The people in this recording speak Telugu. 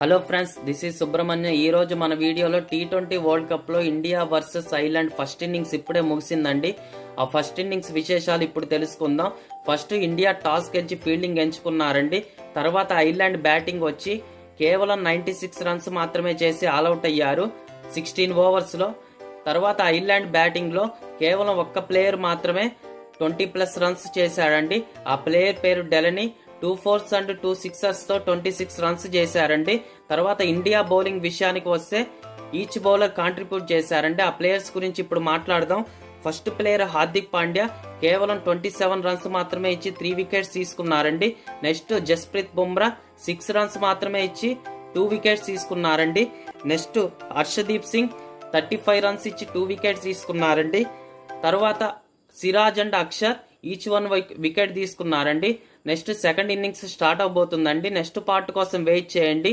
Hello friends, this is Subrahmanyam. ఈ రోజు మన వీడియోలో T20 వరల్డ్ కప్ లో India versus Ireland first innings ఇప్పుడే ముగిసిందండి. ఆ ఫస్ట్ ఇన్నింగ్స్ విశేషాలు ఇప్పుడు తెలుసుకుందాం. ఫస్ట్ ఇండియా టాస్ గెలిచి ఫీల్డింగ్ ఎంచుకున్నారండి. తర్వాత ఐర్లాండ్ బ్యాటింగ్ వచ్చి కేవలం 96 రన్స్ మాత్రమే చేసి ఆల్అౌట్ అయ్యారు 16 ఓవర్స్ లో. తర్వాత ఐర్లాండ్ బ్యాటింగ్ లో కేవలం ఒక్క ప్లేయర్ మాత్రమే 20+ రన్స్ చేశాడండి. ఆ ప్లేయర్ పేరు డెలనీ. 2 4s అండ్ 2 6s తో 26 రన్స్ చేశారండి. తర్వాత ఇండియా బౌలింగ్ విషయానికి వస్తే ఈచ్ బౌలర్ కాంట్రిబ్యూట్ చేశారండి. ఆ ప్లేయర్స్ గురించి ఇప్పుడు మాట్లాడదాం. ఫస్ట్ ప్లేయర్ హార్దిక్ పాండ్యా కేవలం 27 రన్స్ మాత్రమే ఇచ్చి 3 వికెట్స్ తీసుకున్నారండి. నెక్స్ట్ జస్ప్రీత్ బుమ్రా 6 రన్స్ మాత్రమే ఇచ్చి 2 వికెట్స్ తీసుకున్నారండి. నెక్స్ట్ హర్షదీప్ సింగ్ 35 రన్స్ ఇచ్చి 2 వికెట్స్ తీసుకున్నారండి. తర్వాత Siraj and Axar each 1 wicket తీసుకున్నారండి. నెక్స్ట్ సెకండ్ ఇన్నింగ్స్ స్టార్ట్ అవబోతుందండి. నెక్స్ట్ పార్ట్ కోసం వెయిట్ చేయండి.